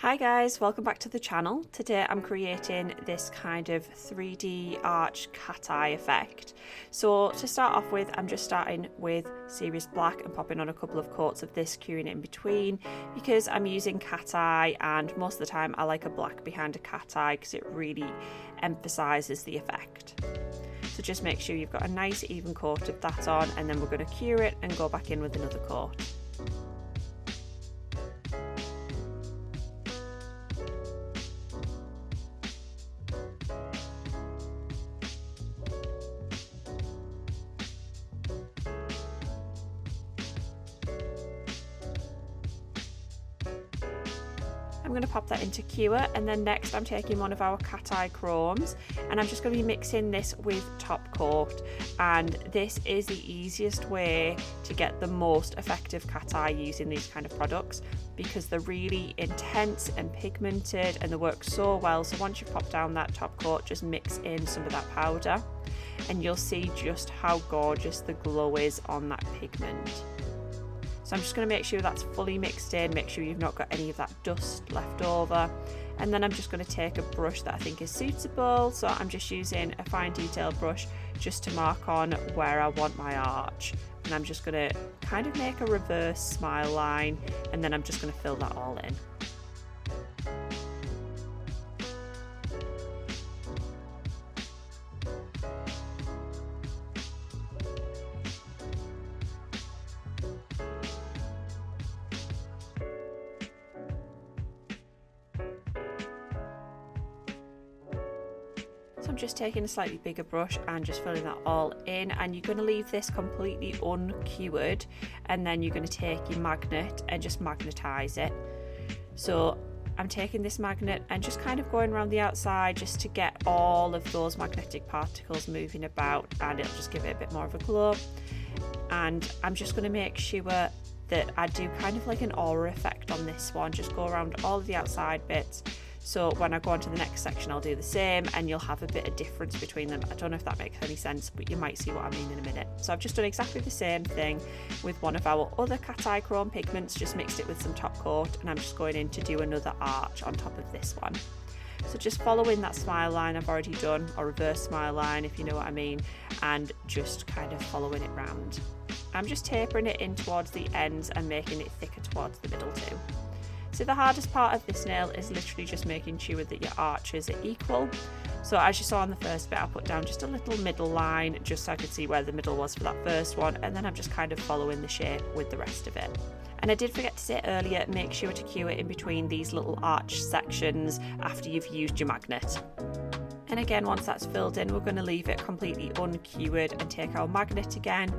Hi guys, welcome back to the channel. Today I'm creating this kind of 3D arch cat eye effect. So to start off with, I'm just starting with Serious Black and popping on a couple of coats of this, curing it in between because I'm using cat eye, and most of the time I like a black behind a cat eye because it really emphasizes the effect. So just make sure you've got a nice even coat of that on, and then we're going to cure it and go back in with another coat. I'm going to pop that into cure, and then next I'm taking one of our cat eye chromes and I'm just going to be mixing this with top coat, and this is the easiest way to get the most effective cat eye using these kind of products because they're really intense and pigmented and they work so well. So once you've popped down that top coat, just mix in some of that powder and you'll see just how gorgeous the glow is on that pigment. So I'm just going to make sure that's fully mixed in, make sure you've not got any of that dust left over, and then I'm just going to take a brush that I think is suitable. So I'm just using a fine detail brush just to mark on where I want my arch, and I'm just going to kind of make a reverse smile line, and then I'm just going to fill that all in. So I'm just taking a slightly bigger brush and just filling that all in, and you're going to leave this completely uncured, and then you're going to take your magnet and just magnetize it. So I'm taking this magnet and just kind of going around the outside just to get all of those magnetic particles moving about, and it'll just give it a bit more of a glow. And I'm just going to make sure that I do kind of like an aura effect on this one, just go around all of the outside bits. So when I go on to the next section, I'll do the same, and you'll have a bit of difference between them. I don't know if that makes any sense, but you might see what I mean in a minute. So I've just done exactly the same thing with one of our other cat eye chrome pigments, just mixed it with some top coat, and I'm just going in to do another arch on top of this one. So just following that smile line I've already done, or reverse smile line if you know what I mean, and just kind of following it round. I'm just tapering it in towards the ends and making it thicker towards the middle too. So the hardest part of this nail is literally just making sure that your arches are equal. So as you saw on the first bit, I put down just a little middle line just so I could see where the middle was for that first one, and then I'm just kind of following the shape with the rest of it. And I did forget to say earlier, make sure to cure it in between these little arch sections after you've used your magnet. And again, once that's filled in, we're going to leave it completely uncured and take our magnet again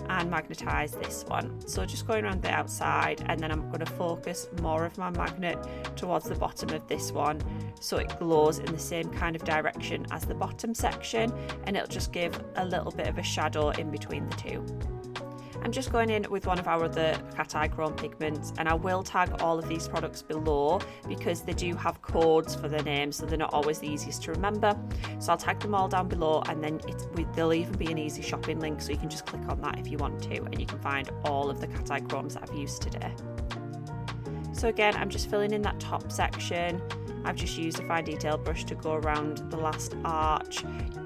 and magnetize this one. So just going around the outside, and then I'm going to focus more of my magnet towards the bottom of this one so it glows in the same kind of direction as the bottom section, and it'll just give a little bit of a shadow in between the two. I'm just going in with one of our other cat eye chrome pigments, and I will tag all of these products below because they do have codes for their names, so they're not always the easiest to remember. So I'll tag them all down below, and then there'll even be an easy shopping link, so you can just click on that if you want to, and you can find all of the cat eye chromes that I've used today. So again, I'm just filling in that top section. I've just used a fine detail brush to go around the last arch.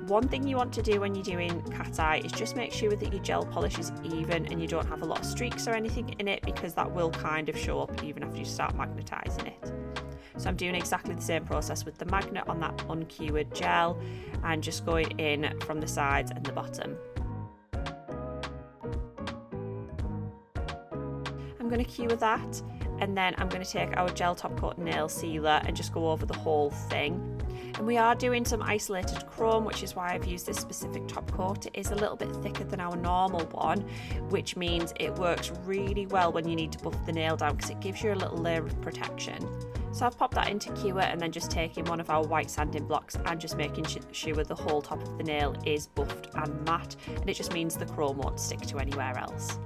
One thing you want to do when you're doing cat eye is just make sure that your gel polish is even and you don't have a lot of streaks or anything in it, because that will kind of show up even after you start magnetizing it. So I'm doing exactly the same process with the magnet on that uncured gel, and just going in from the sides and the bottom. I'm going to cure that, and then I'm going to take our gel top coat nail sealer and just go over the whole thing. And we are doing some isolated chrome, which is why I've used this specific top coat. It is a little bit thicker than our normal one, which means it works really well when you need to buff the nail down because it gives you a little layer of protection. So I've popped that into cure, and then just taking one of our white sanding blocks and just making sure the whole top of the nail is buffed and matte, and it just means the chrome won't stick to anywhere else.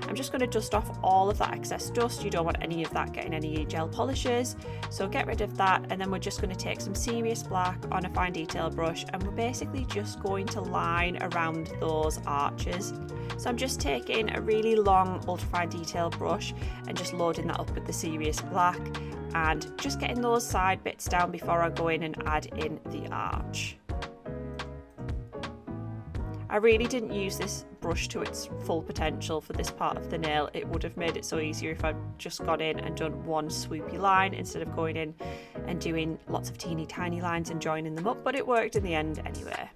I'm just going to dust off all of that excess dust. You don't want any of that getting any gel polishes, so get rid of that, and then we're just going to take some Serious Black on a fine detail brush, and we're basically just going to line around those arches. So I'm just taking a really long ultra fine detail brush and just loading that up with the Serious Black and just getting those side bits down before I go in and add in the arch. I really didn't use this brush to its full potential for this part of the nail. It would have made it so easier if I'd just gone in and done one swoopy line instead of going in and doing lots of teeny tiny lines and joining them up, but it worked in the end anyway.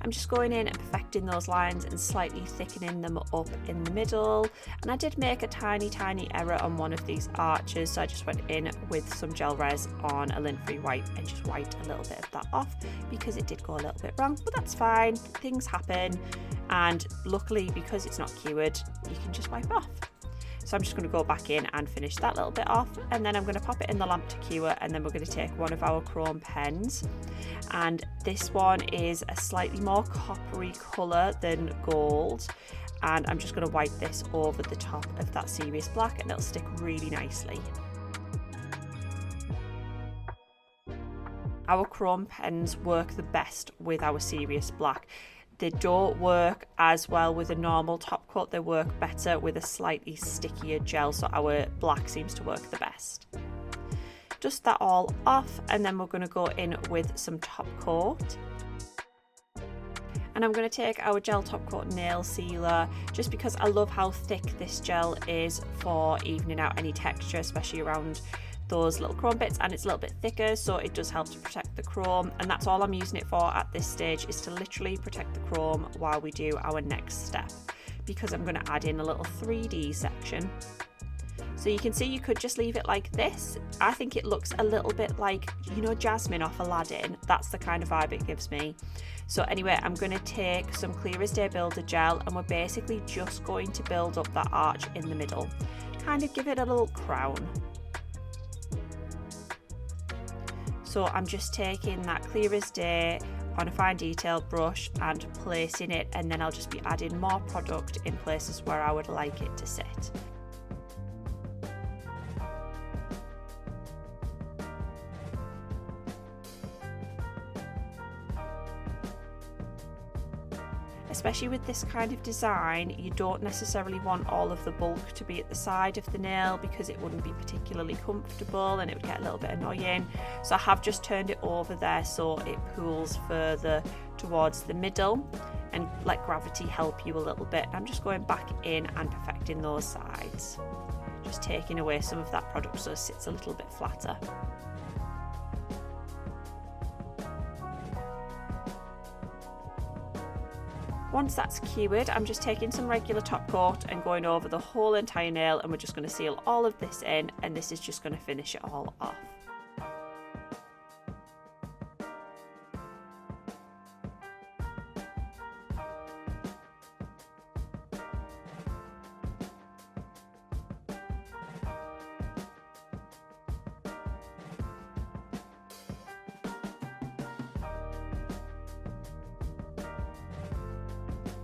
I'm just going in and perfecting those lines and slightly thickening them up in the middle. And I did make a tiny error on one of these arches, so I just went in with some gel res on a lint-free wipe and just wiped a little bit of that off because it did go a little bit wrong, but that's fine, things happen, and luckily because it's not cured you can just wipe off. So I'm just going to go back in and finish that little bit off, and then I'm going to pop it in the lamp to cure, and then we're going to take one of our chrome pens, and this one is a slightly more coppery colour than gold, and I'm just going to wipe this over the top of that serious black and it'll stick really nicely. Our chrome pens work the best with our serious black. They don't work as well with a normal top coat, they work better with a slightly stickier gel, so our black seems to work the best. Dust that all off, and then we're going to go in with some top coat. And I'm going to take our gel top coat nail sealer, just because I love how thick this gel is for evening out any texture, especially around those little chrome bits, and it's a little bit thicker, so it does help to protect the chrome, and that's all I'm using it for at this stage, is to literally protect the chrome while we do our next step, because I'm going to add in a little 3D section. So you can see you could just leave it like this. I think it looks a little bit like, you know, Jasmine off Aladdin. That's the kind of vibe it gives me. So anyway, I'm going to take some Clear as Day Builder gel, and we're basically just going to build up that arch in the middle, kind of give it a little crown. So I'm just taking that Clear as Day on a fine detail brush and placing it, and then I'll just be adding more product in places where I would like it to sit. Especially with this kind of design, you don't necessarily want all of the bulk to be at the side of the nail, because it wouldn't be particularly comfortable and it would get a little bit annoying. So I have just turned it over there so it pulls further towards the middle and let gravity help you a little bit. I'm just going back in and perfecting those sides, just taking away some of that product so it sits a little bit flatter. Once that's cured, I'm just taking some regular top coat and going over the whole entire nail, and we're just going to seal all of this in, and this is just going to finish it all off.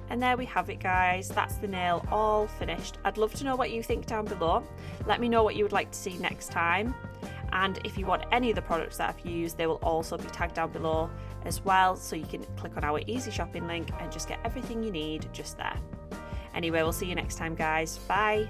And there we have it, guys, that's the nail all finished. I'd love to know what you think down below. Let me know what you would like to see next time, and if you want any of the products that I've used, they will also be tagged down below as well, so you can click on our easy shopping link and just get everything you need just there. Anyway, we'll see you next time, guys. Bye.